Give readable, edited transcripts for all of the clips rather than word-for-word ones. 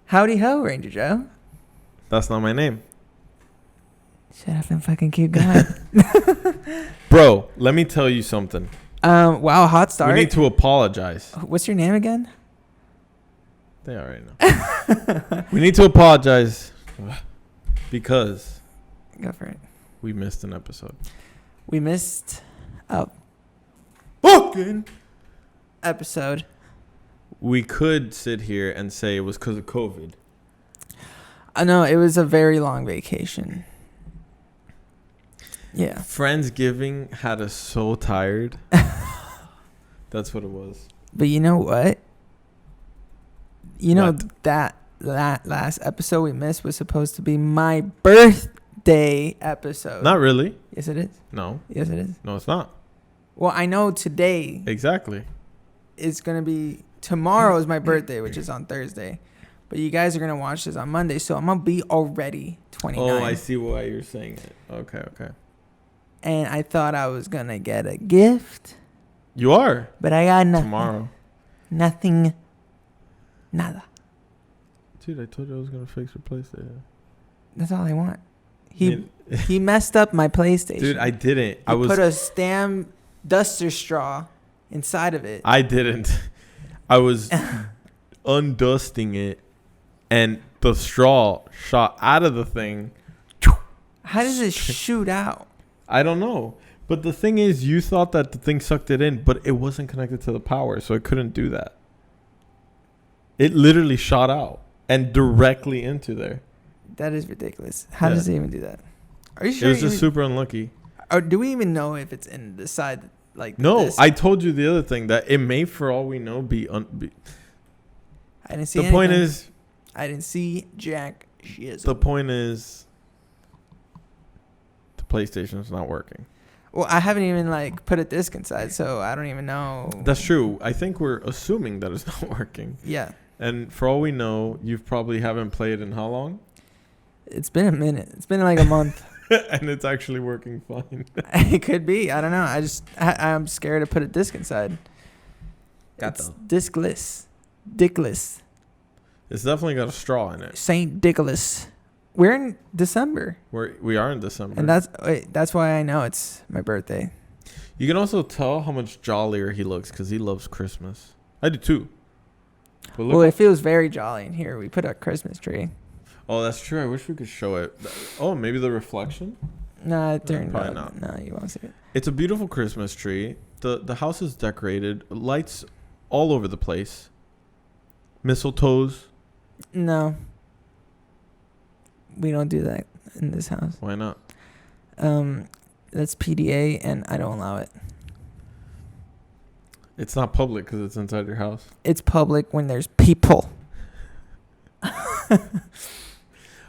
Howdy ho, Ranger Joe. That's not my name. Shut up and fucking keep going. Bro, let me tell you something. Wow, hot start. We need to apologize. What's your name again? They already know. We need to apologize because Go for it. we missed an episode. We missed a Fucking episode. We could sit here and say it was because of COVID. I know, it was a very long vacation. Yeah. Friendsgiving had us so tired. That's what it was. But you know what? You know What? that last episode we missed was supposed to be my birthday episode. Not really. Yes, it is. No. Yes, it is. No, it's not. Well, I know today Exactly. is going to be... Tomorrow is my birthday, which is on Thursday. But you guys are going to watch this on Monday, so I'm going to be already 29. Oh, I see why you're saying it. Okay, okay. And I thought I was going to get a gift, You are. but I got nothing. Tomorrow. Nothing. Nada. Dude, I told you I was going to fix your PlayStation. That's all I want. He messed up my PlayStation. Dude, I didn't. He put a stem duster straw inside of it. I didn't. I was undusting it, and the straw shot out of the thing. How does it shoot out? I don't know. But the thing is, you thought that the thing sucked it in, but it wasn't connected to the power, so it couldn't do that. It literally shot out and directly into there. That is ridiculous. How does it even do that? Are you sure? It was just super unlucky. Or do we even know if it's in the side like No, this? I told you the other thing, that it may, for all we know, be... I didn't see The anything. point is... I didn't see jack shit. The point is... The PlayStation's not working. Well, I haven't even like put a disc inside, so I don't even know. That's true. I think we're assuming that it's not working. Yeah. And for all we know, you probably haven't played in how long? It's been a minute. It's been like a month. And it's actually working fine. It could be. I don't know. I'm scared to put a disc inside. It's discless. Dickless. It's definitely got a straw in it. Saint Dickless. We're in December. We are in December. And that's why I know it's my birthday. You can also tell how much jollier he looks because he loves Christmas. I do too. But Well, it feels very jolly in here. We put a Christmas tree. Oh, that's true. I wish we could show it. Oh, maybe the reflection? Nah, it turned probably out. not. No, you won't see it. It's a beautiful Christmas tree. The house is decorated. Lights all over the place. Mistletoes. No. We don't do that in this house. Why not? That's PDA, and I don't allow it. It's not public because it's inside your house. It's public when there's people.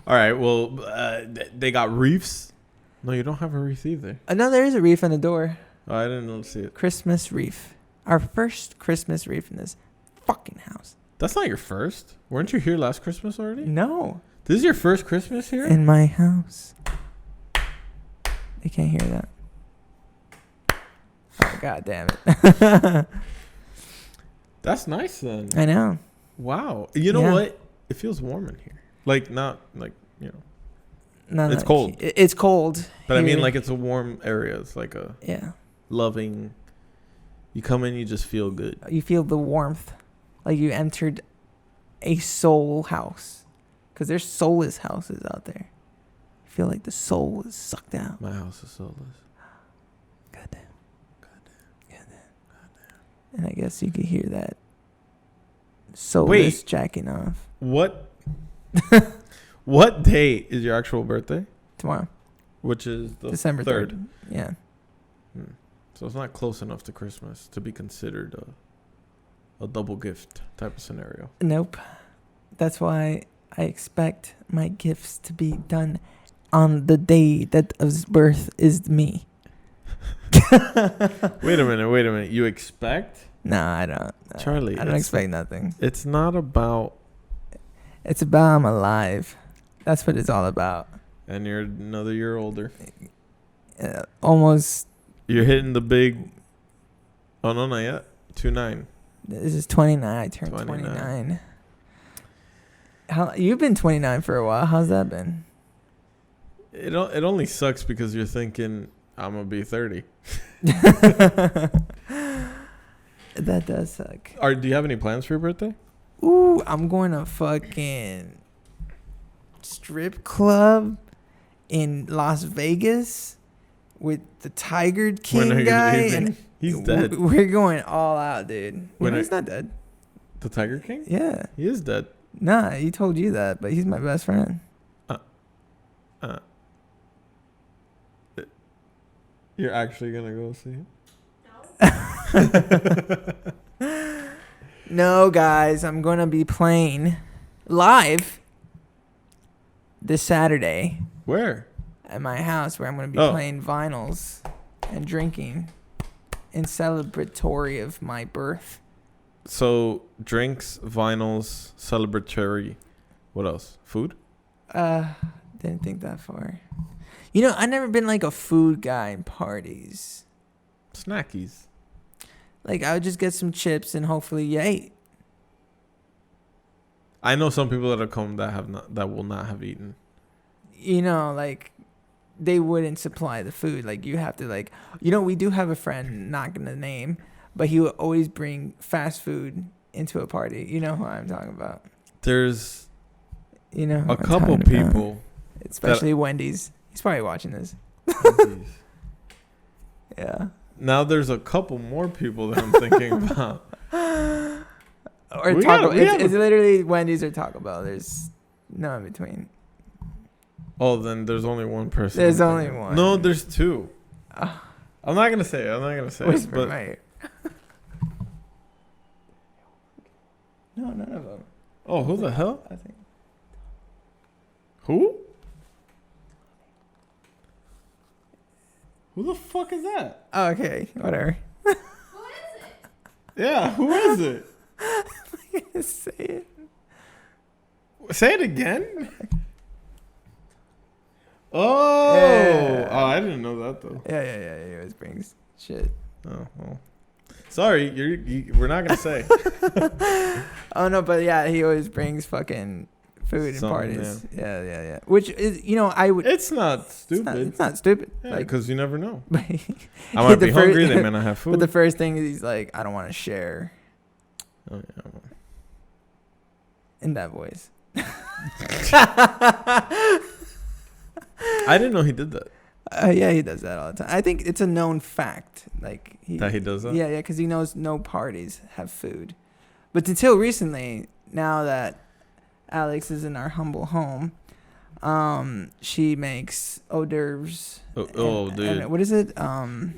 All right. Well, they got reefs. No, you don't have a wreath either. No, there is a reef on the door. Oh, I didn't see it. Christmas wreath. Our first Christmas wreath in this fucking house. That's not your first. Weren't you here last Christmas already? No. This is your first Christmas here? In my house. They can't hear that. Oh, God damn it. That's nice then. I know. Wow. You know what? It feels warm in here. Like, not like, you know. No, It's cold. It's cold. But I mean, here. like, it's a warm area. It's like a loving. You come in, you just feel good. You feel the warmth. Like you entered a soul house. Because there's soulless houses out there. I feel like the soul is sucked out. My house is soulless. Goddamn. And I guess you could hear that soulless jacking off. What? What day is your actual birthday? Tomorrow. Which is the December 3rd. Yeah. So it's not close enough to Christmas to be considered a double gift type of scenario. Nope. That's why I expect my gifts to be done on the day that his birth is me. Wait a minute. You expect? No, I don't. Charlie, I don't expect nothing. It's not about... It's about I'm alive. That's what it's all about. And you're another year older. Almost. You're hitting the big... Oh, no, not yet. 29. This is 29. I turned 29. How you've been 29 for a while? How's that been? It only sucks because you're thinking I'm gonna be 30. That does suck. Do you have any plans for your birthday? Ooh, I'm going to fucking strip club in Las Vegas with the Tiger King When are you guy. leaving? And He's dead. We're going all out, dude. He's not dead. The Tiger King? Yeah. He is dead. Nah, he told you that, but he's my best friend. You're actually gonna go see him? No, guys, I'm going to be playing live this Saturday Where? at my house, where I'm going to be playing vinyls and drinking in celebratory of my birth. So drinks, vinyls, celebratory. What else? Food? Didn't think that far. You know, I've never been like a food guy in parties. Snackies. Like, I would just get some chips and hopefully you ate. I know some people that have come that will not have eaten. You know, like, they wouldn't supply the food. Like, you have to, like, you know, we do have a friend, not gonna name, but he would always bring fast food into a party. You know who I'm talking about. There's a couple people, especially Wendy's. He's probably watching this. Yeah. Now there's a couple more people that I'm thinking about. Or Taco. It's literally Wendy's or Taco Bell. There's no in between. Oh, then there's only one person. There's only one. No, there's two. I'm not gonna say it. Whisper, But mate. No, none of them. Oh, who the hell? I think. Who? Who the fuck is that? Oh, okay, whatever. Who is it? Yeah, who is it? I'm gonna say it. Say it again. Oh, Yeah. Oh, I didn't know that though. Yeah. He always brings shit. Oh, well. Sorry, we're not gonna say. Oh no, but yeah, he always brings fucking food in parties. Yeah. Which is, I would. It's not stupid. It's not stupid. Yeah, because you never know. But I might be hungry. They may not have food. But the first thing is he's like, I don't want to share. Oh yeah. Well. In that voice. I didn't know he did that. Yeah, he does that all the time. I think it's a known fact. Like that he does that? Yeah, because he knows no parties have food. But until recently, now that Alex is in our humble home, she makes hors d'oeuvres. Dude. And what is it?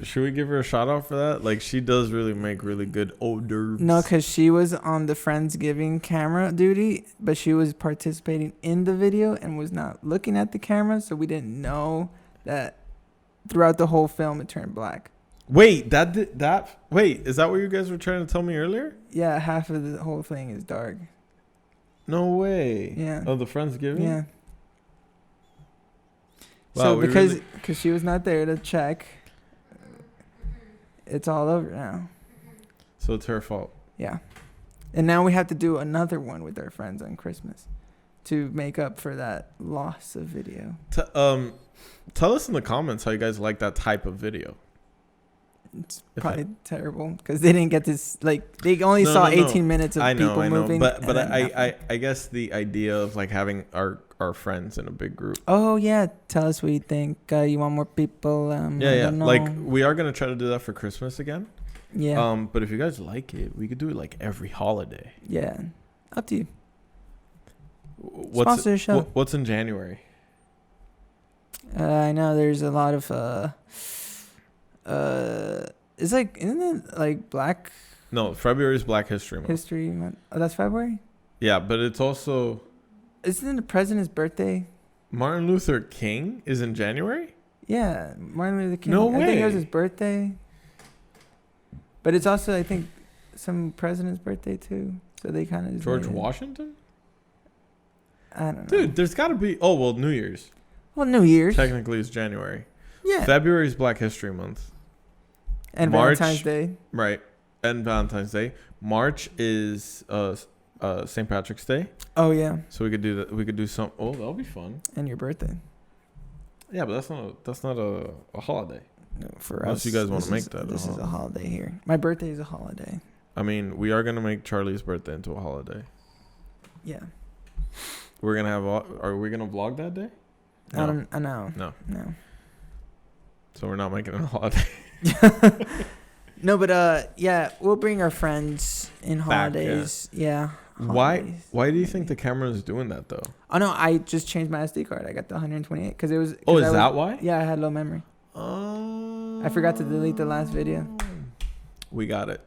Should we give her a shout out for that? Like, she does really make really good hors d'oeuvres. No, because she was on the Friendsgiving camera duty, but she was participating in the video and was not looking at the camera, so we didn't know that throughout the whole film it turned black. Wait, is that what you guys were trying to tell me earlier? Yeah, half of the whole thing is dark. No way. Yeah. Oh, the Friendsgiving? Yeah. Wow, so because she was not there to check, it's all over now. So it's her fault. Yeah. And now we have to do another one with our friends on Christmas to make up for that loss of video. Tell us in the comments how you guys like that type of video. It's probably terrible because they didn't get this. Like, they only saw 18 minutes of people moving. But I guess the idea of like having our friends in a big group. Oh yeah, tell us what you think. You want more people? Yeah. Like, we are gonna try to do that for Christmas again. Yeah. But if you guys like it, we could do it like every holiday. Yeah. Up to you. Sponsor the show. What's in January? I know there's a lot of it's like, isn't it like Black? No, February is Black History Month. History Month. Oh, that's February? Yeah, but it's also... Isn't it the president's birthday? Martin Luther King is in January? Yeah, Martin Luther King. No way. I think it was his birthday. But it's also, I think, some president's birthday too. So they kind of... George Washington? I don't know. Dude, there's got to be... Oh, well, New Year's. Well, New Year's. Technically, it's January. Yeah. February is Black History Month. And March, Valentine's Day. Right. And Valentine's Day. March is St. Patrick's Day. Oh yeah, So we could do that. We could do some. Oh, that'll be fun. and your birthday. Yeah, but that's not a holiday. No, for Unless us, you guys wanna this make is- that a This is a holiday. holiday here. My birthday is a holiday. I mean, we are gonna make Charlie's birthday into a holiday. Yeah. We're gonna have. Are we gonna vlog that day? I don't. I know. No. No. So we're not making it a holiday. No, but yeah, we'll bring our friends in Back, yeah. holidays. Yeah. Why? holidays. Why do you think the camera is doing that though? Oh no, I just changed my SD card. I got the 128 because it was. Oh, 'cause is I was- that why? Yeah, I had low memory. Oh. I forgot to delete the last video. We got it.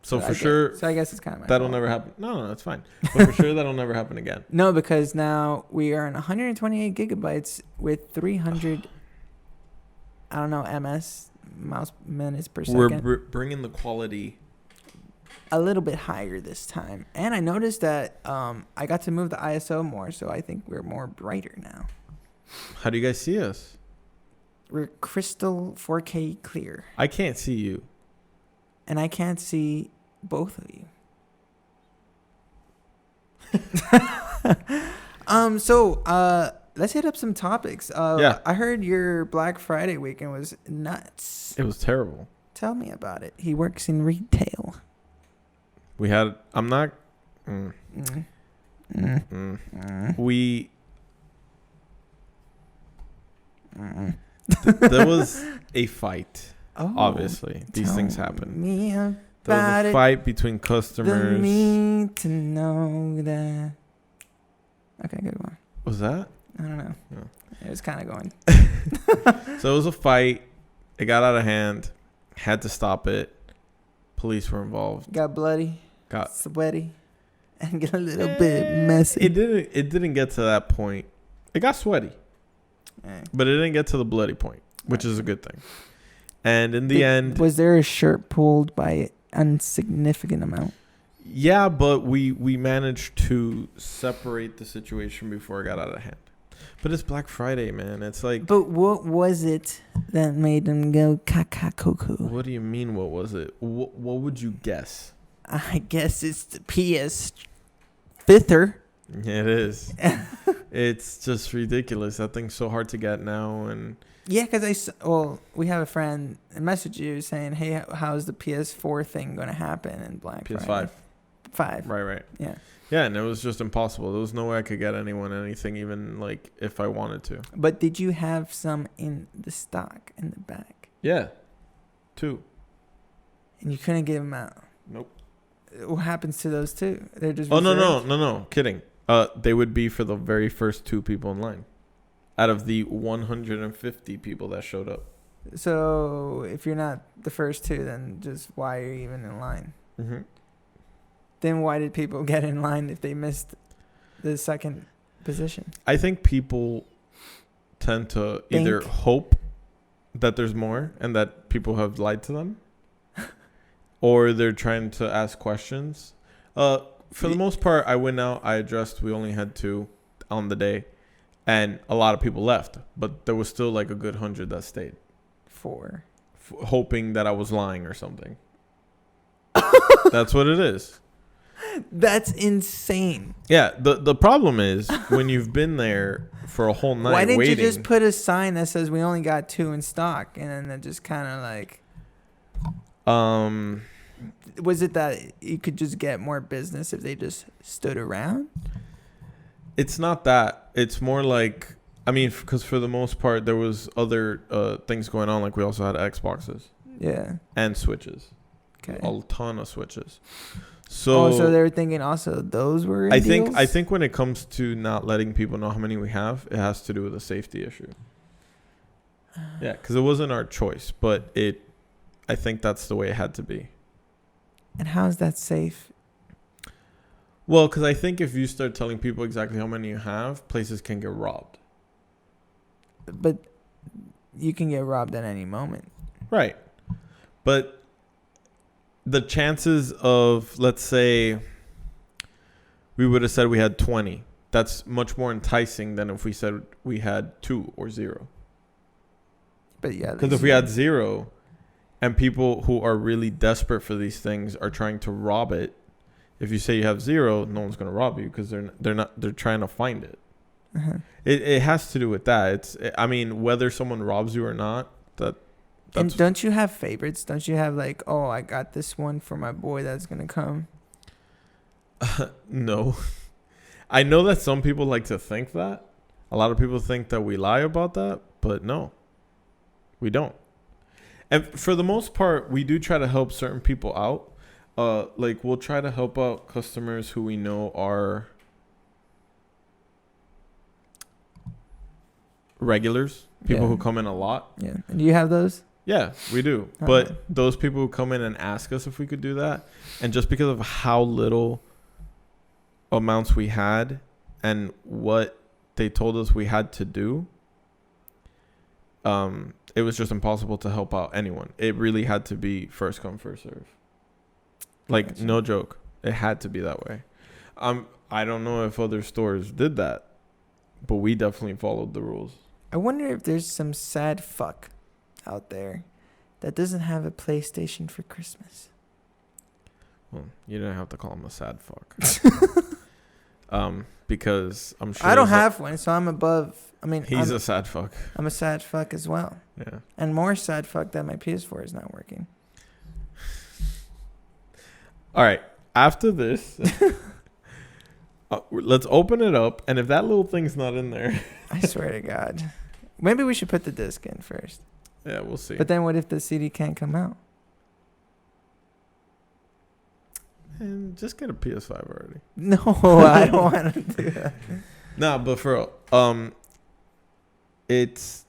So I for guess- sure, So I guess it's kind of my that'll fault. never happen. No, that's fine. But for sure, that'll never happen again. No, because now we are on 128 gigabytes with 300. I don't know, mouse minutes per We're second. bringing the quality. A little bit higher this time, and I noticed that I got to move the ISO more, so I think we're more brighter now. How do you guys see us? We're crystal 4K clear, I can't see you. and I can't see both of you. Let's hit up some topics. Yeah. I heard your Black Friday weekend was nuts. It was terrible. Tell me about it. He works in retail. We had. I'm not. Mm. We. Mm. There was a fight. Oh, Obviously, these tell things happen. Me There about was a it. fight between The customers. need to know that. Okay, good one. Was that? I don't know. No. It was kind of going. So it was a fight. It got out of hand. Had to stop it. Police were involved. Got bloody, Got. sweaty, and get a little bit messy. It didn't. It didn't get to that point. It got sweaty, but it didn't get to the bloody point, which is a good thing. And in the end, was there a shirt pulled by an insignificant amount? yeah, but we managed to separate the situation before it got out of hand. But it's Black Friday, man. It's like. But what was it that made them go caca cuckoo? What do you mean? What was it? What would you guess? I guess it's the PS5er. Yeah, it is. It's just ridiculous. That thing's so hard to get now, and Yeah, because we have a friend message you saying, "Hey, how's the PS4 thing going to happen in Black PS5. Friday?" 5. Right. Yeah. Yeah, and it was just impossible. There was no way I could get anyone anything, even like if I wanted to. But did you have some in the stock in the back? Yeah, 2. And you couldn't give them out? Nope. What happens to those two? They're just Oh reserved? no, kidding. They would be for the very first 2 people in line, out of the 150 people that showed up. So if you're not the first 2, then just why are you even in line? Mm-hmm. Then why did people get in line if they missed the second position? I think people tend to either Think. hope that there's more and that people have lied to them, or they're trying to ask questions. For the most part, I went out. I addressed. We only had 2 on the day, and a lot of people left. But there was still like a good 100 that stayed, 4. hoping that I was lying or something. That's what it is. That's insane. Yeah. The problem is when you've been there for a whole night Why didn't waiting. you just put a sign that says we only got 2 in stock, and then it just kind of like, was it that you could just get more business if they just stood around? It's not that. It's more like, I mean, because for the most part, there was other things going on. Like we also had Xboxes Yeah. and Switches. Okay. A ton of Switches. So, So they were thinking also those were in I deals? think when it comes to not letting people know how many we have, it has to do with a safety issue. Yeah, because it wasn't our choice, but I think that's the way it had to be. And how is that safe? Well, because I think if you start telling people exactly how many you have, places can get robbed. But you can get robbed at any moment. Right. But the chances of, let's say, we would have said we had 20. That's much more enticing than if we said we had 2 or 0. But yeah. Because if we had 0 and people who are really desperate for these things are trying to rob it, If you say you have 0, no one's gonna rob you because they're trying to find it. Uh-huh. It has to do with that. I mean, whether someone robs you or not, that's And don't you have favorites? Don't you have like, oh, I got this one for my boy that's gonna come? no. I know that some people like to think that. A lot of people think that we lie about that, but no, we don't. And for the most part, we do try to help certain people out. Like we'll try to help out customers who we know are regulars, people who come in a lot. Yeah. And do you have those? Yeah, we do. But those people who come in and ask us if we could do that, and just because of how little amounts we had and what they told us we had to do, it was just impossible to help out anyone. It really had to be first come, first serve. Like, gotcha. No joke. It had to be that way. I don't know if other stores did that, but we definitely followed the rules. I wonder if there's some sad fuck out there that doesn't have a PlayStation for Christmas. Well, you didn't have to call him a sad fuck. Because I'm sure I don't have one, so I'm above. I mean, he's a sad fuck. I'm a sad fuck as well. Yeah. And more sad fuck that my PS4 is not working. All right. After this, let's open it up. And if that little thing's not in there, I swear to God, maybe we should put the disc in first. Yeah, we'll see. But then what if the CD can't come out? And just get a PS5 already. No, I don't want to do that. Nah, but for real, it's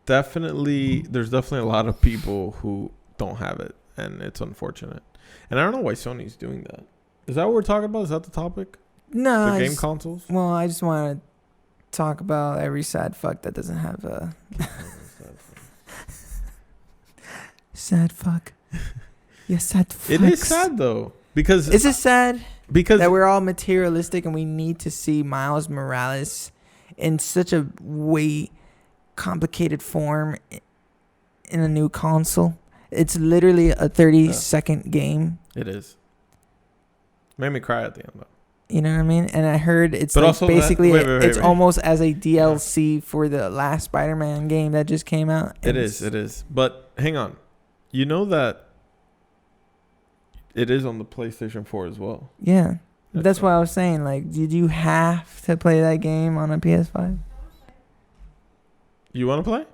definitely, there's definitely a lot of people who don't have it, and it's unfortunate. And I don't know why Sony's doing that. Is that what we're talking about? Is that the topic? No. The game consoles? Well, I just want to talk about every sad fuck that doesn't have a... sad fuck. Yes, sad fucks. It is sad, though. Because is it sad that we're all materialistic and we need to see Miles Morales in such a way complicated form in a new console? It's literally a 30-second game. It is. Made me cry at the end, though. You know what I mean? And I heard it's but like also basically it's wait. almost as a DLC for the last Spider-Man game that just came out. It is. But hang on. You know that it is on the PlayStation 4 as well. Yeah. That's why I was saying, like, did you have to play that game on a PS5? You want to play?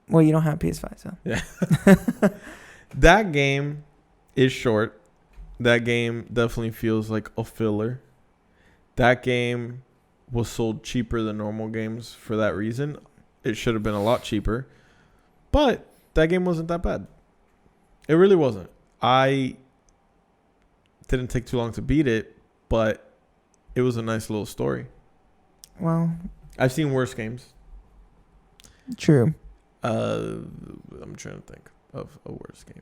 Well, you don't have PS5, so. Yeah. That game is short. That game definitely feels like a filler. That game was sold cheaper than normal games for that reason. It should have been a lot cheaper. But that game wasn't that bad. It really wasn't. I didn't take too long to beat it, but it was a nice little story. Well, I've seen worse games. True. I'm trying to think of a worse game.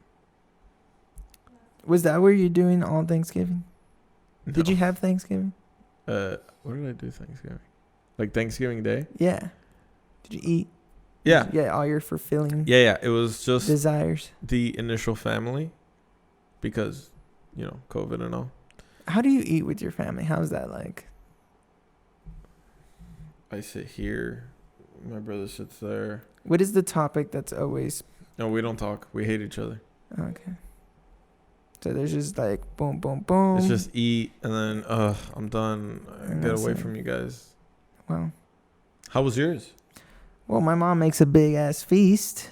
Was that where you're doing all Thanksgiving? No. Did you have Thanksgiving? What did I do Thanksgiving? Like Thanksgiving Day? Yeah. Did you eat? Yeah. Yeah, all your fulfilling Yeah. It was just desires. the initial family because, COVID and all. How do you eat with your family? How's that like? I sit here. My brother sits there. What is the topic that's always... No, we don't talk. We hate each other. Okay. So there's just like boom, boom, boom. It's just eat and then, I'm done. Get away from you guys. Well. How was yours? Well, my mom makes a big ass feast.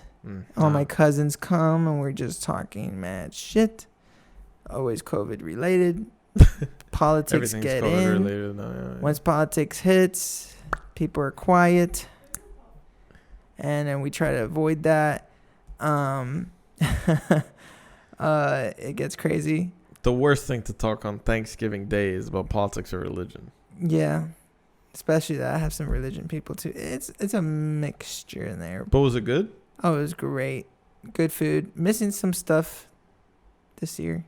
All my cousins come and we're just talking mad shit. Always COVID related. Politics get COVID in. related now, yeah. Once politics hits, people are quiet. And then we try to avoid that. It gets crazy. The worst thing to talk on Thanksgiving Day is about politics or religion. Yeah. Especially that I have some religion people too. It's a mixture in there. But was it good? Oh, it was great. Good food. Missing some stuff this year.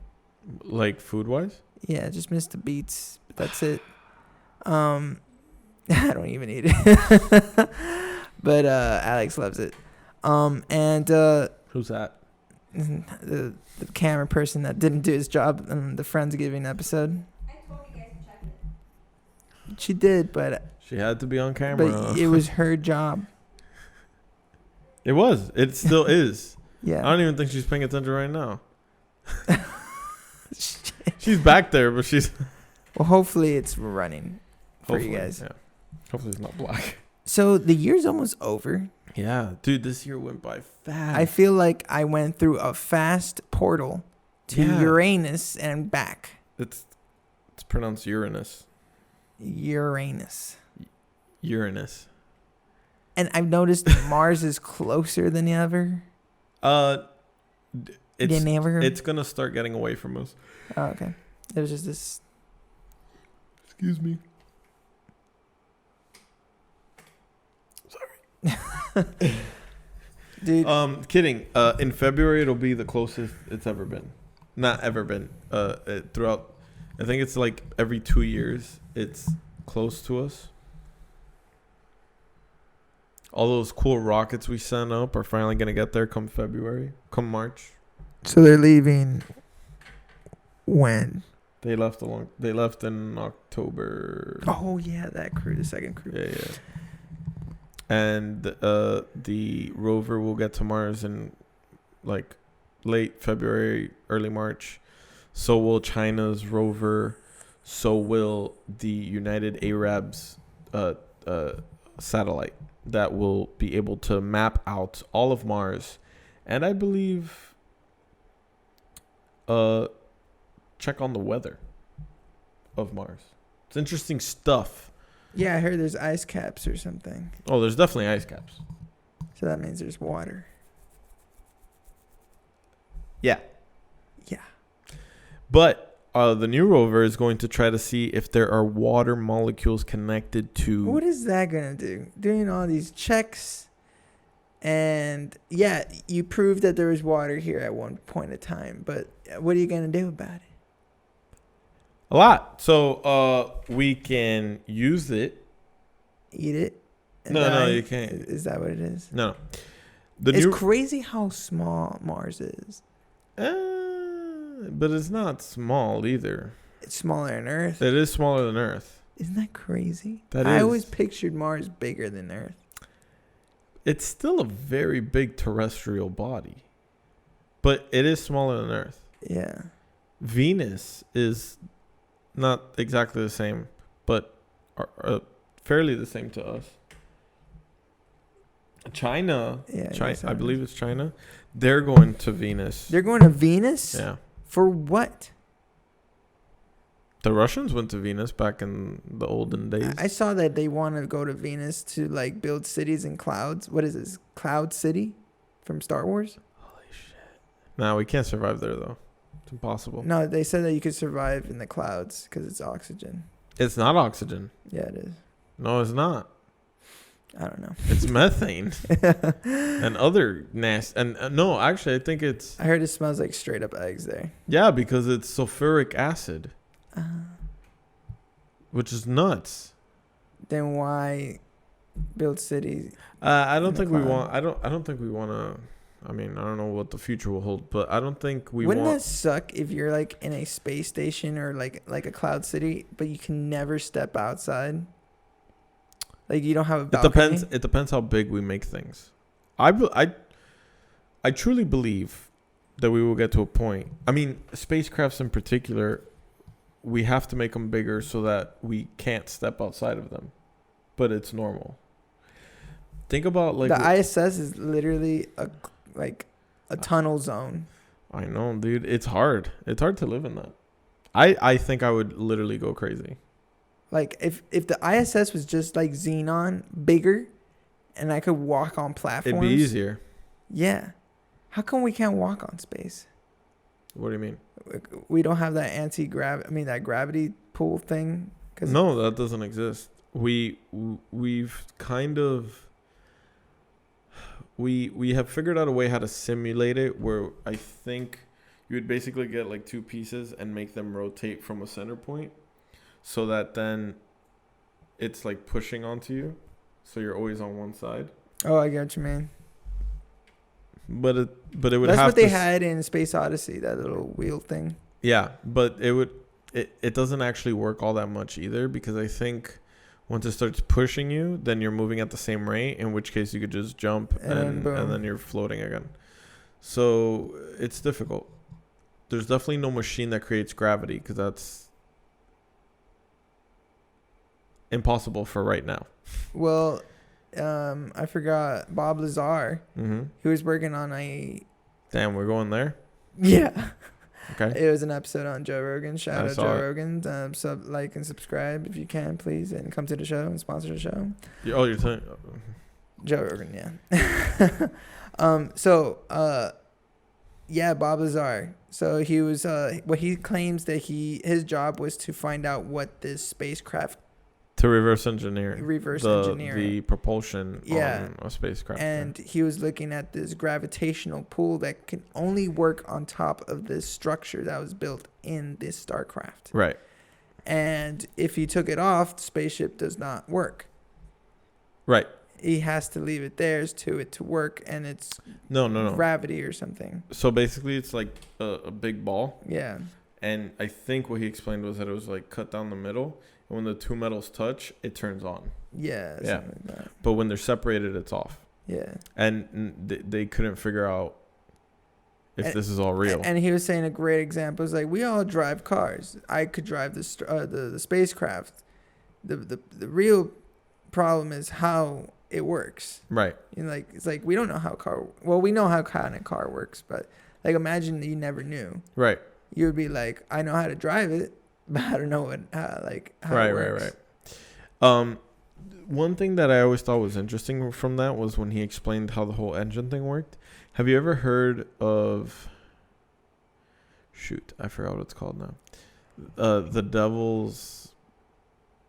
Like food-wise? Yeah, just missed the beets. But that's it. I don't even eat it. But Alex loves it. And who's that? the camera person that didn't do his job in the Friendsgiving episode. I told you guys to check it. She did, but She had to be on camera. it was her job. It was. It still is. Yeah. I don't even think she's paying attention right now. She's back there, but she's. Well, hopefully it's running for you guys. Yeah. Hopefully it's not black. So the year's almost over. Yeah, dude, this year went by fast. I feel like I went through a fast portal to Uranus and back. It's pronounced Uranus. Uranus. Uranus. And I've noticed Mars is closer than ever. It's gonna start getting away from us. Oh, okay. There's just this. Excuse me. Dude. Kidding. In February it'll be the closest it's ever been. Not ever been. Throughout, I think it's like every 2 years it's close to us. All those cool rockets we sent up are finally gonna get there come March. So they're leaving when? They left in October. Oh yeah, that crew, the second crew. Yeah. And the rover will get to Mars in like late February, early March. So will China's rover. So will the United Arabs satellite that will be able to map out all of Mars, and I believe check on the weather of Mars. It's interesting stuff. Yeah, I heard there's ice caps or something. Oh, there's definitely ice caps. So that means there's water. Yeah. Yeah. But the new rover is going to try to see if there are water molecules connected to... What is that going to do? Doing all these checks. And, yeah, you proved that there was water here at one point in time. But what are you going to do about it? A lot. So we can use it. Eat it? No, you can't. Is that what it is? No. It's crazy how small Mars is. But it's not small either. It's smaller than Earth. It is smaller than Earth. Isn't that crazy? I always pictured Mars bigger than Earth. It's still a very big terrestrial body. But it is smaller than Earth. Yeah. Venus is not exactly the same, but are fairly the same to us. China, I believe it's China. They're going to Venus. They're going to Venus? Yeah. For what? The Russians went to Venus back in the olden days. I saw that they want to go to Venus to like build cities in clouds. What is this? Cloud City from Star Wars? Holy shit. Nah, we can't survive there though. It's impossible. No, they said that you could survive in the clouds because it's oxygen. It's not oxygen. Yeah, it is. No, it's not. I don't know. It's methane and other nasty. And no, actually, I think it's. I heard it smells like straight up eggs there. Yeah, because it's sulfuric acid, which is nuts. Then why build cities? I don't think we want. I don't think we want to. I mean, I don't know what the future will hold, but I don't think we Wouldn't want. that suck if you're like in a space station or like a cloud city, but you can never step outside? Like you don't have a balcony? It depends how big we make things. I truly believe that we will get to a point. I mean, spacecrafts in particular, we have to make them bigger so that we can't step outside of them. But it's normal. Think about like the ISS is literally a tunnel zone. I know, dude. It's hard. It's hard to live in that. I think I would literally go crazy. Like if the ISS was just like Xenon, bigger, and I could walk on platforms. It'd be easier. Yeah. How come we can't walk on space? What do you mean? We don't have that that gravity pull thing. No, that doesn't exist. We've kind of we have figured out a way how to simulate it where I think you would basically get like two pieces and make them rotate from a center point so that then it's like pushing onto you. So you're always on one side. Oh, I get what you mean. But it would That's have what they to had in Space Odyssey, that little wheel thing. Yeah, but it doesn't actually work all that much either, because I think once it starts pushing you, then you're moving at the same rate, in which case you could just jump and then you're floating again. So it's difficult. There's definitely no machine that creates gravity, because that's impossible for right now. Well, I forgot Bob Lazar. Mm-hmm. He was working on a... Damn, we're going there? Yeah. Okay. It was an episode on Joe Rogan. Shout out Joe it. Rogan. Like and subscribe if you can, please, and come to the show and sponsor the show. You're telling... Joe Rogan, yeah. Yeah, Bob Lazar. So he was what he claims that his job was to find out what this spacecraft To reverse engineer the propulsion on a spacecraft. And he was looking at this gravitational pull that can only work on top of this structure that was built in this starcraft. Right. And if he took it off, the spaceship does not work. Right. He has to leave it there to it to work, and it's no gravity or something. So basically it's like a big ball. Yeah. And I think what he explained was that it was like cut down the middle, and when the two metals touch, it turns on. Yeah. Yeah. Like that. But when they're separated, it's off. Yeah. And they couldn't figure out if this is all real. And he was saying a great example is like, we all drive cars. I could drive the spacecraft. The real problem is how it works. Right. You know, like, it's like we don't know how we know how kind of car works, but like imagine that you never knew. Right. You would be like, I know how to drive it, but I don't know how it works. Right. One thing that I always thought was interesting from that was when he explained how the whole engine thing worked. Have you ever heard of... Shoot, I forgot what it's called now. The Devil's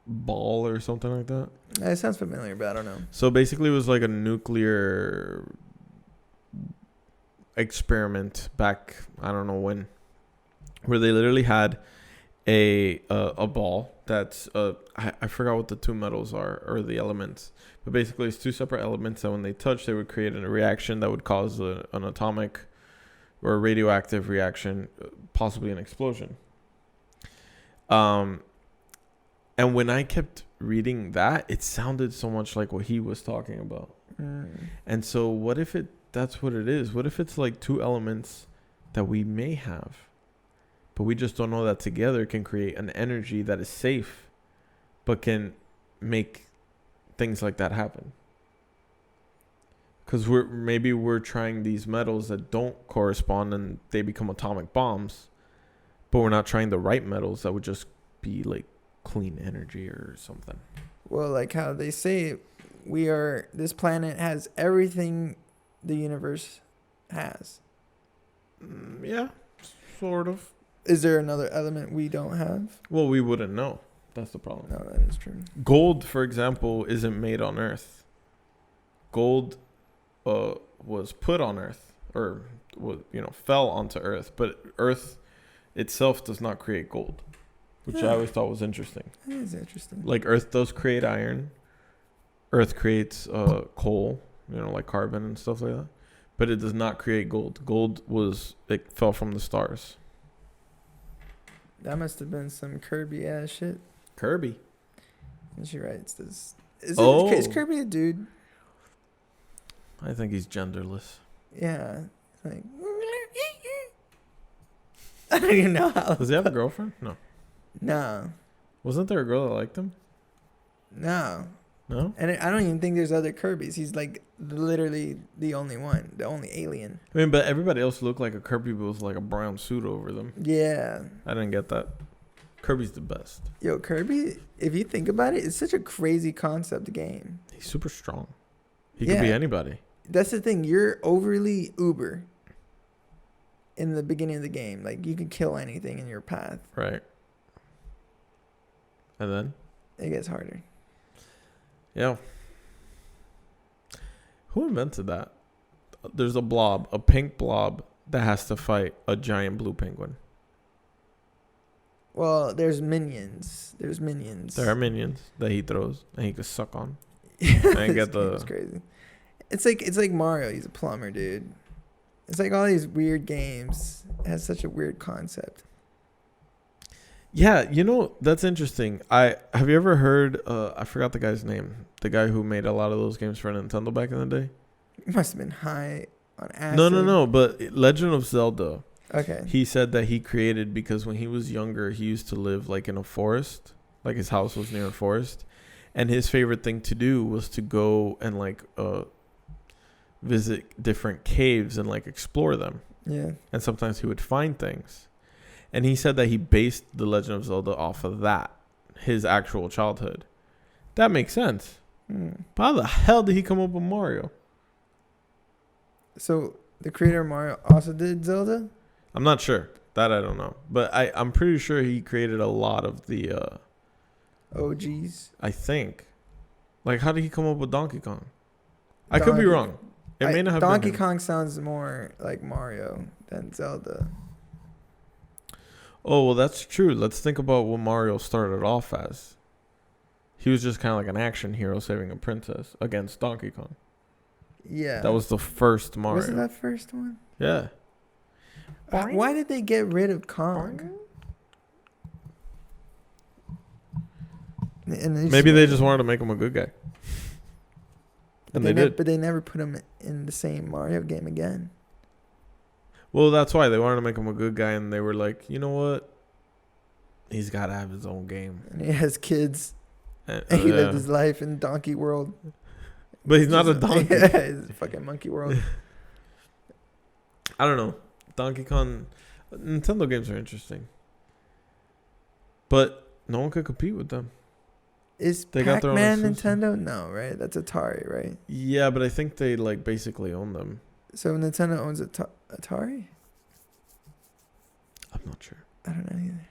Ball or something like that? It sounds familiar, but I don't know. So basically it was like a nuclear experiment back, I don't know when, where they literally had a ball that's I forgot what the two metals are or the elements, but basically it's two separate elements that when they touch they would create a reaction that would cause an atomic or a radioactive reaction, possibly an explosion. And when I kept reading that, it sounded so much like what he was talking about. And so what if that's what it is? What if it's like two elements that we may have, but we just don't know that together can create an energy that is safe, but can make things like that happen? Because we're trying these metals that don't correspond and they become atomic bombs, but we're not trying the right metals that would just be like clean energy or something. Well, like how they say this planet has everything the universe has. Yeah, sort of. Is there another element we don't have? Well, we wouldn't know. That's the problem. No, that is true. Gold, for example, isn't made on Earth. Gold was put on Earth, or fell onto Earth, but Earth itself does not create gold, which I always thought was interesting. That is interesting. Like Earth does create iron. Earth creates coal, like carbon and stuff like that, but it does not create gold. It fell from the stars. That must have been some Kirby ass shit. Kirby. And she writes this. Is Kirby a dude? I think he's genderless. Yeah. Like, I don't even know how. Does he have a girlfriend? No. No. Wasn't there a girl that liked him? No. No? And I don't even think there's other Kirbys. He's like literally the only one, the only alien. I mean, but everybody else looked like a Kirby with like a brown suit over them. Yeah. I didn't get that. Kirby's the best. Yo, Kirby, if you think about it, it's such a crazy concept game. He's super strong. He could be anybody. That's the thing. You're overly uber in the beginning of the game. Like, you can kill anything in your path. Right. And then? It gets harder. Yeah. Who invented that? There's a pink blob that has to fight a giant blue penguin. Well, there's minions. There are minions that he throws and he can suck on. And get It's crazy. It's like Mario. He's a plumber, dude. It's like all these weird games. It has such a weird concept. Yeah, that's interesting. Have you ever heard? I forgot the guy's name. The guy who made a lot of those games for Nintendo back in the day. You must have been high on acid. No. But Legend of Zelda. Okay. He said that he created because when he was younger, he used to live like in a forest. Like his house was near a forest, and his favorite thing to do was to go and like visit different caves and like explore them. Yeah. And sometimes he would find things. And he said that he based The Legend of Zelda off of that, his actual childhood. That makes sense. But how the hell did he come up with Mario? So the creator of Mario also did Zelda? I'm not sure. That I don't know. But I'm pretty sure he created a lot of the... OGs? I think. Like, how did he come up with Donkey Kong? I could be wrong. It may not have Donkey been him. Kong sounds more like Mario than Zelda. Oh, well, that's true. Let's think about what Mario started off as. He was just kind of like an action hero saving a princess against Donkey Kong. Yeah. That was the first Mario. Was it that first one? Yeah. Why did they get rid of Kong? And Maybe they just wanted to make him a good guy. And they did. But they never put him in the same Mario game again. Well, that's why they wanted to make him a good guy, and they were like, you know what? He's got to have his own game. And he has kids. And he lived his life in Donkey World. But he's not a donkey. Yeah, he's a fucking monkey world. I don't know. Donkey Kong... Nintendo games are interesting. But no one could compete with them. Is They got their own Pac-Man system. Nintendo? No, right? That's Atari, right? Yeah, but I think they like basically own them. So Nintendo owns Atari? I'm not sure. I don't know either.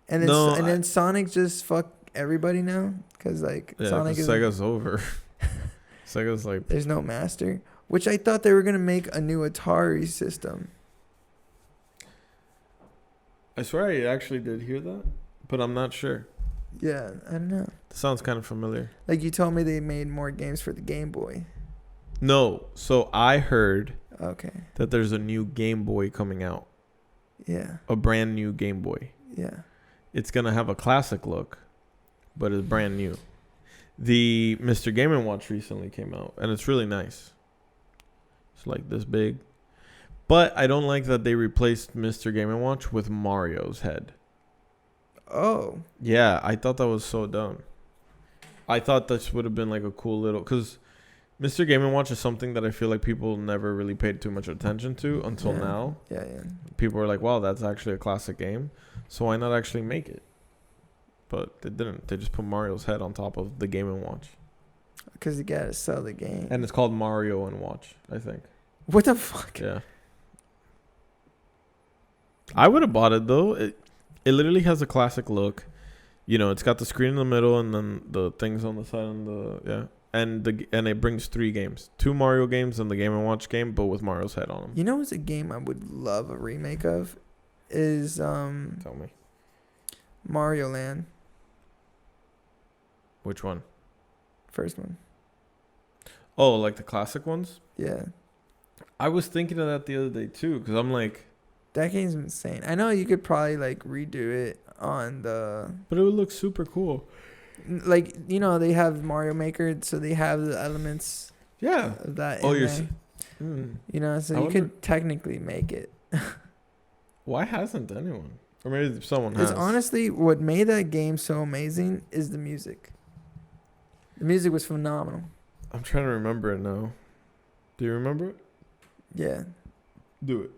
And then Sonic just fuck everybody now? Because like Sonic is... Sega's over. Sega's like... There's no master. Which I thought they were going to make a new Atari system. I swear I actually did hear that, but I'm not sure. Yeah, I don't know. It sounds kind of familiar. Like you told me they made more games for the Game Boy. No, so I heard Okay. that there's a new Game Boy coming out. Yeah. A brand new Game Boy. Yeah. It's going to have a classic look, but it's brand new. The Mr. Game & Watch recently came out, and it's really nice. It's like this big. But I don't like that they replaced Mr. Game & Watch with Mario's head. Oh. Yeah, I thought that was so dumb. I thought this would have been like a cool little... Because Mr. Game & Watch is something that I feel like people never really paid too much attention to until now. Yeah. People were like, wow, that's actually a classic game. So why not actually make it? But they didn't. They just put Mario's head on top of the Game & Watch. Because you got to sell the game. And it's called Mario & Watch, I think. What the fuck? Yeah. I would have bought it, though. It literally has a classic look. You know, it's got the screen in the middle and then the things on the side and the... Yeah. And it brings 3 games. 2 Mario games and the Game & Watch game, but with Mario's head on them. You know what's a game I would love a remake of? Is Tell me. Mario Land. Which one? First one. Oh, like the classic ones? Yeah. I was thinking of that the other day, too, because I'm like... That game's insane. I know you could probably like redo it on the... But it would look super cool. Like, you know, they have Mario Maker, so they have the elements Yeah. of that Oh, in you're... there. Mm. You know, so I you wonder- could technically make it. Why hasn't anyone? Or maybe someone has. It's honestly what made that game so amazing is the music. The music was phenomenal. I'm trying to remember it now. Do you remember it? Yeah. Do it.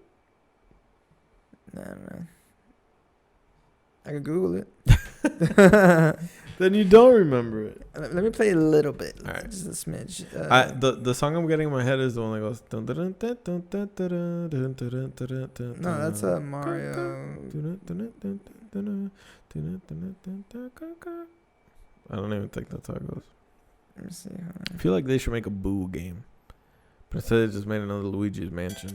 I don't know. I can Google it. Then you don't remember it. Let me play a little bit. All right. Just a smidge. The song I'm getting in my head is the one that goes. No, that's a Mario. I don't even think that's how it goes. Let me see. I feel like they should make a Boo game. But instead they just made another Luigi's Mansion.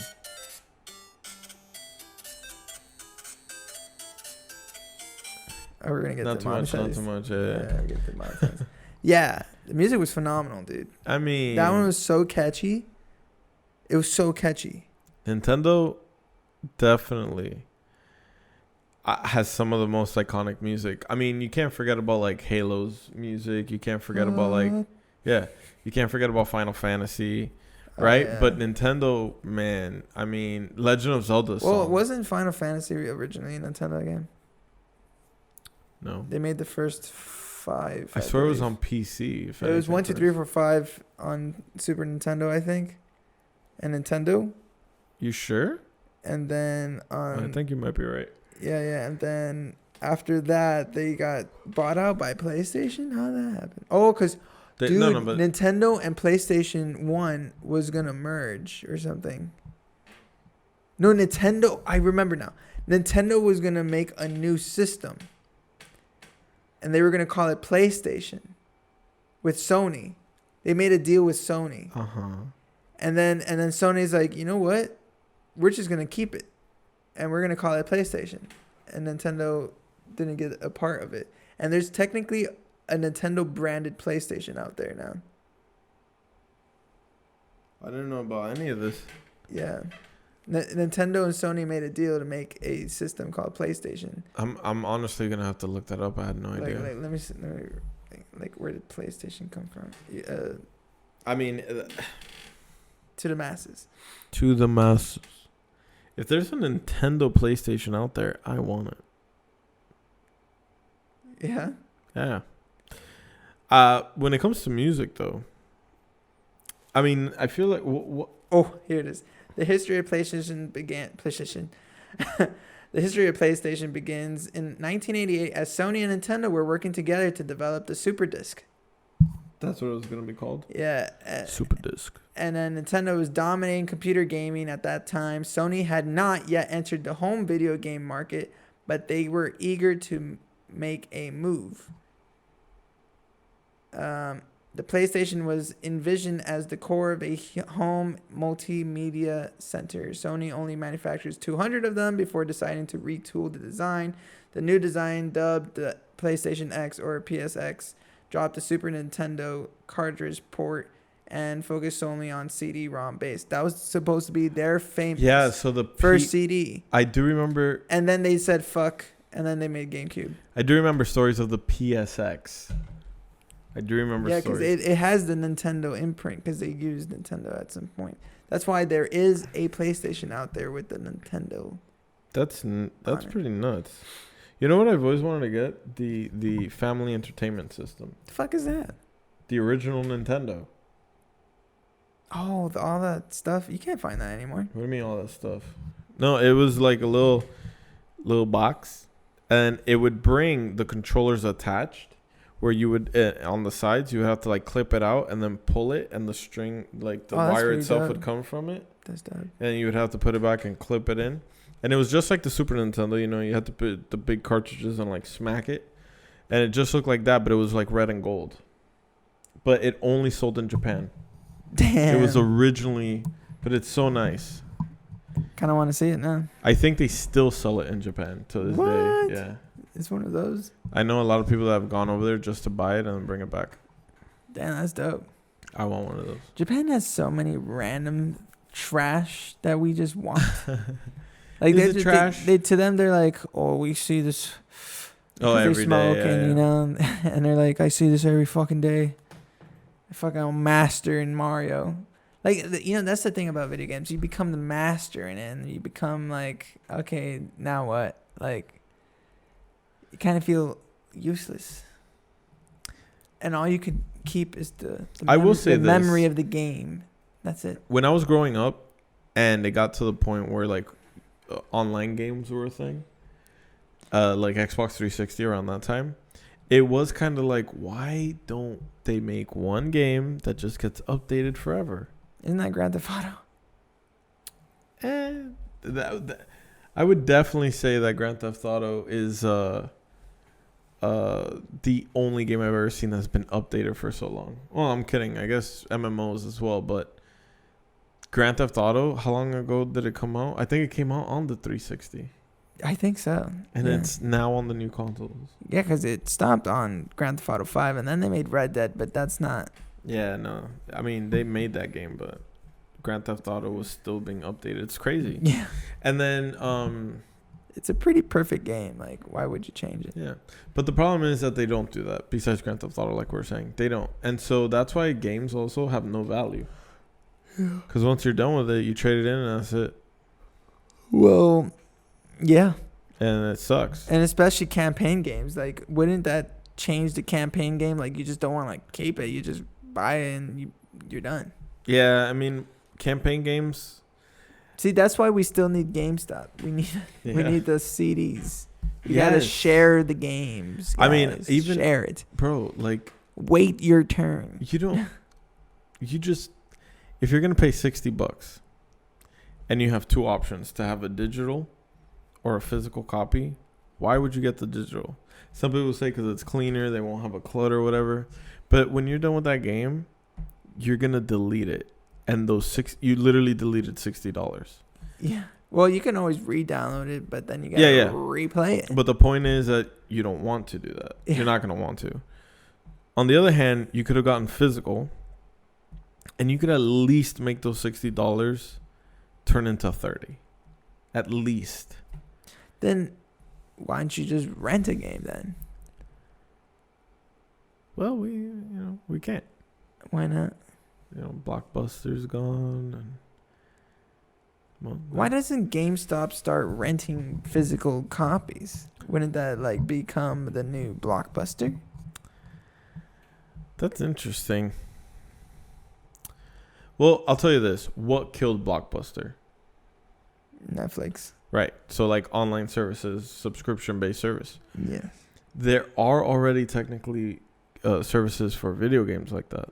Oh, we're gonna get Not demonetized. too much. Yeah, Yeah. we get demonetized. Yeah, the music was phenomenal, dude. I mean, That one was so catchy. It was so catchy. Nintendo definitely has some of the most iconic music. I mean, you can't forget about like Halo's music. You can't forget about like you can't forget about Final Fantasy, right? Yeah. But Nintendo, man, I mean, Legend of Zelda. Well, wasn't Final Fantasy originally a Nintendo game? No, They made the first 5. I swear it was believe. on PC. It was 1, 2, 3, 4, 5 on Super Nintendo, I think, and Nintendo, You sure? and then I think you might be right. yeah, and then after that they got bought out by PlayStation. How that happened? Oh, because But Nintendo and PlayStation 1 was gonna merge or something. No, Nintendo. I remember now. Nintendo was gonna make a new system, and they were gonna call it PlayStation with Sony. They made a deal with Sony. And then Sony's like, you know what? We're just gonna keep it, and we're gonna call it PlayStation. And Nintendo didn't get a part of it. And there's technically a Nintendo branded PlayStation out there now. I didn't know about any of this. Yeah. Nintendo and Sony made a deal to make a system called PlayStation. I'm honestly gonna have to look that up. I had no idea. Let me see. Like, where did PlayStation come from? I mean, To the masses. to the masses. If there's a Nintendo PlayStation out there, I want it. Yeah. Yeah. When it comes to music, though, I mean, I feel like Oh, here it is. The history of PlayStation The history of PlayStation begins in 1988 as Sony and Nintendo were working together to develop the Super Disc. that's what it was gonna be called. Yeah. Super Disc. And then Nintendo was dominating computer gaming at that time. Sony had not yet entered the home video game market, but they were eager to make a move. The PlayStation was envisioned as the core of a home multimedia center. Sony only manufactures 200 of them before deciding to retool the design. The new design, dubbed the PlayStation X or PSX, dropped the Super Nintendo cartridge port and focused solely on CD-ROM based. That was supposed to be their famous So the first CD. I do remember. And then they said fuck, and then they made GameCube. I do remember stories of the PSX. I do remember Yeah, because stories. it has the Nintendo imprint because they used Nintendo at some point. That's why there is a PlayStation out there with the Nintendo. That's pretty nuts. You know what I've always wanted to get? The family entertainment system. The fuck is that? The original Nintendo. Oh, all that stuff. You can't find that anymore. What do you mean all that stuff? No, it was like a little box, and it would bring the controllers attached, where you would on the sides you would have to like clip it out and then pull it, and the string, like the that's wire pretty itself dope. would come from it, That's dope. and you would have to put it back and clip it in. And it was just like the Super Nintendo, you know, you had to put the big cartridges and like smack it, and it just looked like that, but it was like red and gold. But it only sold in Japan. Damn. It was originally, but it's so nice. Kind of want to see it now. I think they still sell it in Japan to this What? day. Yeah. It's one of those. I know a lot of people that have gone over there just to buy it and then bring it back. Damn, that's dope. I want one of those. Japan has so many random trash that we just want. Like, Is it trash? They to them, they're like, oh, we see this. Oh, They every smoke day, yeah, and, you yeah. know, and they're like, I see this every fucking day. I fucking master in Mario. Like, you know, that's the thing about video games. You become the master in it, and you become like, okay, now what? Like, you kind of feel useless. And all you could keep is the I will say this. memory of the game. That's it. When I was growing up and it got to the point where like online games were a thing, like Xbox 360 around that time, it was kind of like, why don't they make one game that just gets updated forever? Isn't that Grand Theft Auto? I would definitely say that Grand Theft Auto is the only game I've ever seen that's been updated for so long. Well, I'm kidding. I guess MMOs as well, but Grand Theft Auto, how long ago did it come out? I think it came out on the 360. I think so. And yeah. it's now on the new consoles. Yeah, because it stopped on Grand Theft Auto 5, and then they made Red Dead, but that's not. Yeah, no. I mean, they made that game, but Grand Theft Auto was still being updated. It's crazy. Yeah. And then It's a pretty perfect game. Like, why would you change it? yeah. But the problem is that they don't do that. Besides Grand Theft Auto, like we we're saying, they don't. And so that's why games also have no value. Because once you're done with it, you trade it in and that's it. Well, yeah. And it sucks. And especially campaign games. Like, wouldn't that change the campaign game? Like, you just don't want to like keep it. You just buy it and you're done. Yeah, I mean, campaign games. See, that's why we still need GameStop. We need the CDs. You gotta Yes. share the games. I mean, guys. even- share it. Bro, like, Wait your turn. you don't. You just. If you're going to pay $60 and you have two options to have a digital or a physical copy, why would you get the digital? Some people say because it's cleaner, they won't have a clutter or whatever. But when you're done with that game, you're going to delete it. And you literally deleted $60. Yeah. Well, you can always re-download it, but then you gotta replay it. But the point is that you don't want to do that. Yeah. You're not going to want to. On the other hand, you could have gotten physical, and you could at least make those $60 turn into 30, at least. Then why don't you just rent a game then? Well, we can't. Why not? Blockbuster's gone. And, Why doesn't GameStop start renting physical copies? Wouldn't that like become the new Blockbuster? That's interesting. Well, I'll tell you this. What killed Blockbuster? Netflix. Right. So like online services, subscription-based service. Yes. There are already technically services for video games like that.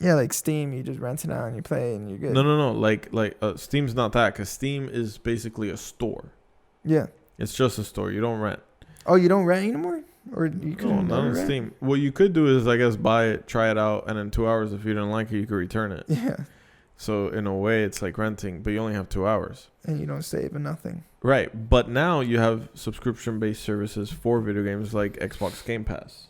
Yeah, like Steam. You just rent it out and you play and you're good. No. Like Steam's not that, because Steam is basically a store. Yeah. It's just a store. You don't rent. Oh, you don't rent anymore? Or you No, can not on rent? Steam. What you could do is, I guess, buy it, try it out, and in 2 hours, if you didn't like it, you could return it. Yeah. So in a way, it's like renting, but you only have 2 hours. And you don't save nothing. Right. But now you have subscription-based services for video games like Xbox Game Pass.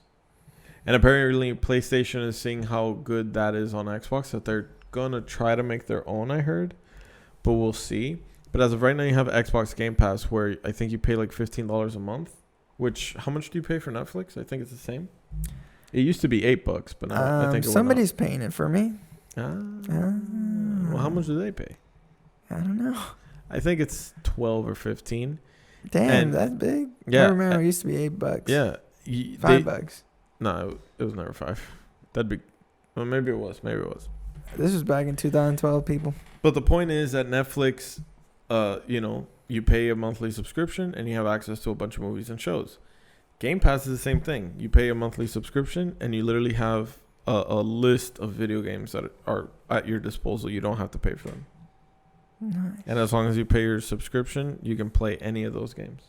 And apparently PlayStation is seeing how good that is on Xbox, that they're going to try to make their own, I heard. But we'll see. But as of right now, you have Xbox Game Pass, where I think you pay like $15 a month. Which, how much do you pay for Netflix? I think it's the same. It used to be $8, but now I think somebody's paying it for me. Well, how much do they pay? I don't know. I think it's 12 or 15. Damn, And- that's big. Yeah. I remember it used to be $8. Yeah. $5. No, it was never 5. That'd be. Well, maybe it was. This was back in 2012, people. But the point is that Netflix, you pay a monthly subscription and you have access to a bunch of movies and shows. Game Pass is the same thing. You pay a monthly subscription and you literally have a list of video games that are at your disposal. You don't have to pay for them. Nice. And as long as you pay your subscription, you can play any of those games.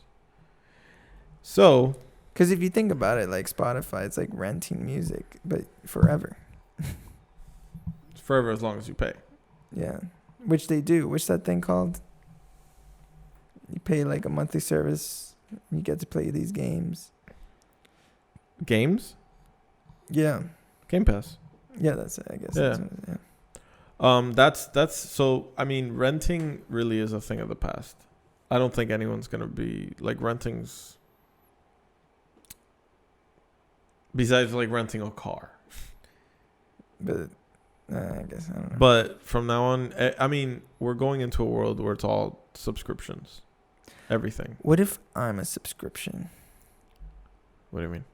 So, Because if you think about it, like Spotify, it's like renting music, but forever. it's forever as long as you pay. Yeah. Which they do. What's that thing called? You pay like a monthly service. You get to play these games. Games? Yeah. Game Pass. Yeah, that's it, I guess. Yeah. That's what, yeah. That's so, I mean, renting really is a thing of the past. I don't think anyone's going to be like renting's, besides like renting a car. But I guess, I don't know. But from now on, I mean, we're going into a world where it's all subscriptions. Everything. What if I'm a subscription What do you mean?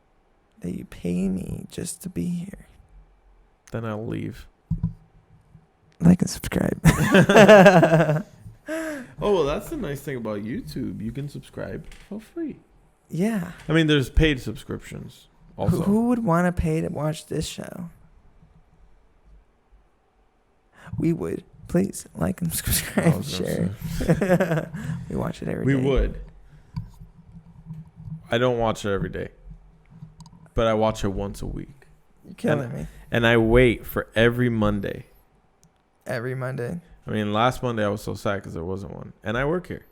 that you pay me just to be here? Then I'll leave. Like and subscribe. Oh, well, that's the nice thing about YouTube. You can subscribe for free. Yeah. I mean, there's paid subscriptions also. Who would want to pay to watch this show? We would. Please like and I subscribe, was gonna share. We watch it every We day. would. I don't watch it every day, but I watch it once a week. You're killing me. And I wait for every Monday. Every Monday. I mean, last Monday I was so sad because there wasn't one. And I work here.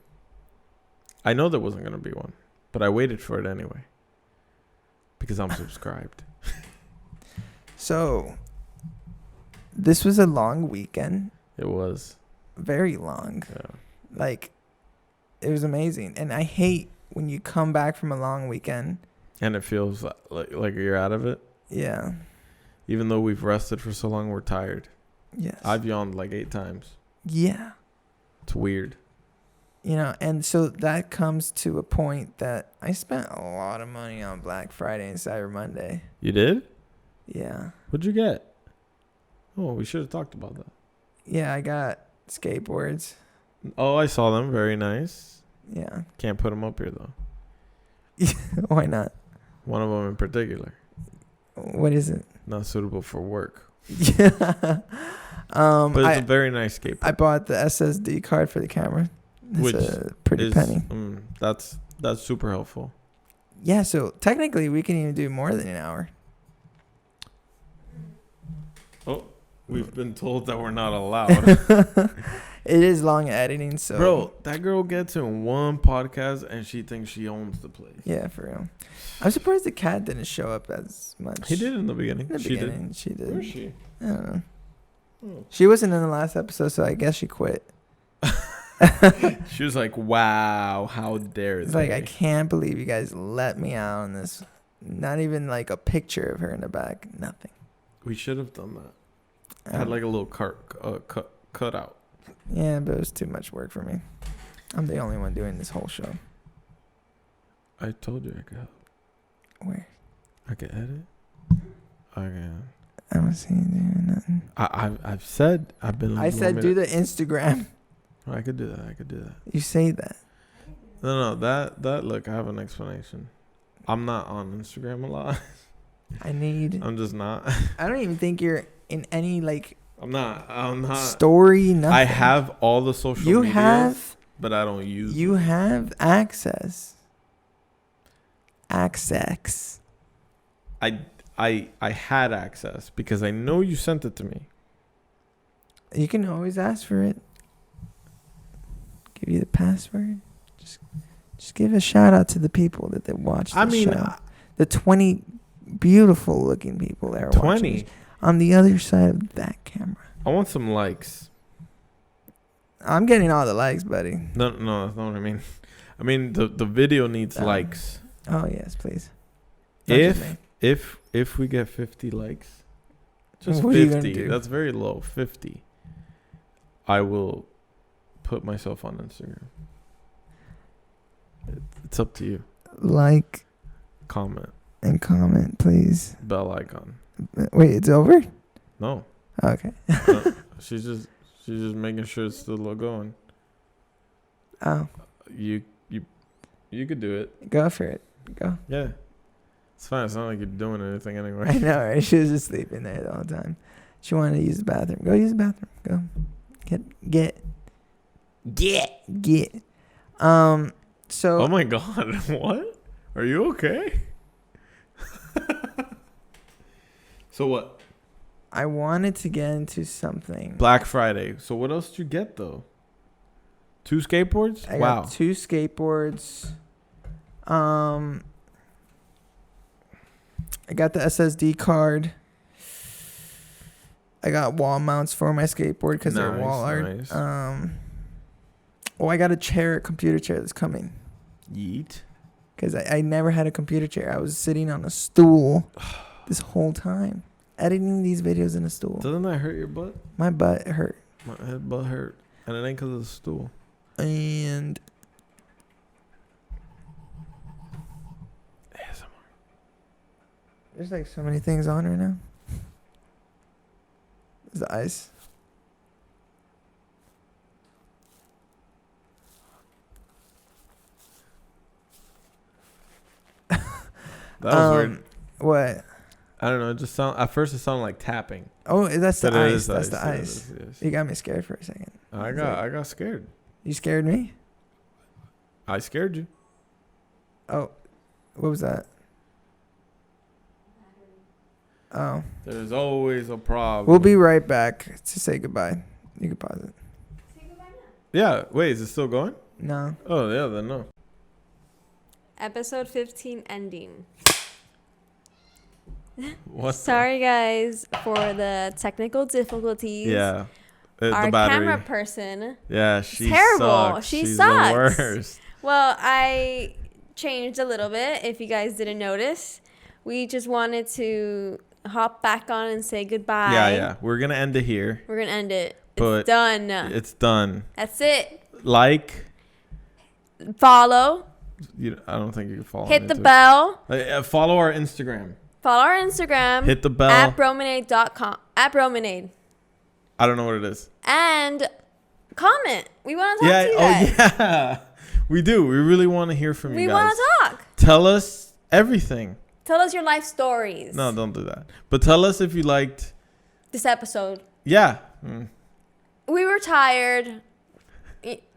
I know there wasn't going to be one, but I waited for it anyway because I'm subscribed. So, this was a long weekend. It was. Very long. Yeah. Like, it was amazing. And I hate when you come back from a long weekend. And it feels like you're out of it. Yeah. Even though we've rested for so long, we're tired. Yes. I've yawned like 8 times. Yeah. It's weird. You know, and so that comes to a point that I spent a lot of money on Black Friday and Cyber Monday. You did? Yeah. What'd you get? Oh, we should have talked about that. Yeah, I got skateboards. Oh, I saw them. Very nice. Yeah. Can't put them up here, though. Why not? One of them in particular. What is it? Not suitable for work. Yeah. But it's a very nice skateboard. I bought the SSD card for the camera. It's Which a pretty is, penny. That's super helpful. Yeah, so technically we can even do more than an hour. Oh, we've been told that we're not allowed. It is long editing, so. Bro, that girl gets in one podcast and she thinks she owns the place. Yeah, for real. I'm surprised the cat didn't show up as much. He did in the beginning. She did. Where's she? I don't know. Oh. She wasn't in the last episode, so I guess she quit. She was like, wow, how dare It's they? like, I can't believe you guys let me out on this. Not even like a picture of her in the back. Nothing. We should have done that. Had like a little cut out. Yeah, but it was too much work for me. I'm the only one doing this whole show. I told you I could help. Where? I could edit. I can. I don't see you doing nothing. I've said I've been. I said do the Instagram. I could do that. You say that. No, that look, I have an explanation. I'm not on Instagram a lot. I'm just not. I don't even think you're in any like I'm not story, nothing. I have all the social you medias, have but I don't use you them. have access. I had access because I know you sent it to me. You can always ask for it. Give you the password. Just give a shout out to the people that watch the show. The 20 beautiful looking people that are 20 watching on the other side of that camera. I want some likes. I'm getting all the likes, buddy. No, that's not what I mean. I mean the video needs likes. Oh yes, please. If we get 50 likes, just what 50. Are you gonna do? That's very low. 50. I will put myself on Instagram. It's up to you. Like, comment, please. bell icon. Wait, it's over? No. Okay. No, she's just making sure it's still going. Oh. You could do it. Go for it. Go. Yeah. It's fine. It's not like you're doing anything anyway. I know, right? She was just sleeping there the whole time. She wanted to use the bathroom. Go use the bathroom. Go. Get. So. Oh my God. What? Are you okay? So what? I wanted to get into something. Black Friday. So what else did you get though? 2 skateboards? I got 2 skateboards. I got the SSD card. I got wall mounts for my skateboard because they're wall art. Nice. I got a computer chair that's coming. Yeet. Because I never had a computer chair. I was sitting on a stool this whole time, editing these videos in a stool. Doesn't that hurt your butt? My butt hurt. My head butt hurt. And it ain't because of the stool. And ASMR. there's like so many things on right now. There's the ice. That was weird. What? I don't know. At first it sounded like tapping. Oh, that's the But it ice. is That's the yeah, ice. it is. You got me scared for a second. I got scared. You scared me? I scared you. Oh, what was that? Oh. There's always a problem. We'll be right back to say goodbye. You can pause it. Say goodbye now. Yeah. Wait, is it still going? No. Oh, yeah, then no. Episode 15 ending. What? Sorry, guys, for the technical difficulties. Yeah. our the battery. camera person. Yeah, she's terrible. sucks. She She's sucks. the worst. Well, I changed a little bit. If you guys didn't notice, we just wanted to hop back on and say goodbye. Yeah. We're gonna end it here. We're gonna end it. But it's done. It's done. That's it. Like. Follow. I don't think you can follow. Hit me the too. bell. Follow our Instagram. Follow our Instagram. Hit the bell. At bromenade.com. At bromenade. I don't know what it is. And comment. We want to talk to you guys. Yeah. We do. We really want to hear from you guys. We want to talk. Tell us everything. Tell us your life stories. No, don't do that. But tell us if you liked this episode. Yeah. We were tired.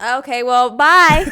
Okay, well, bye.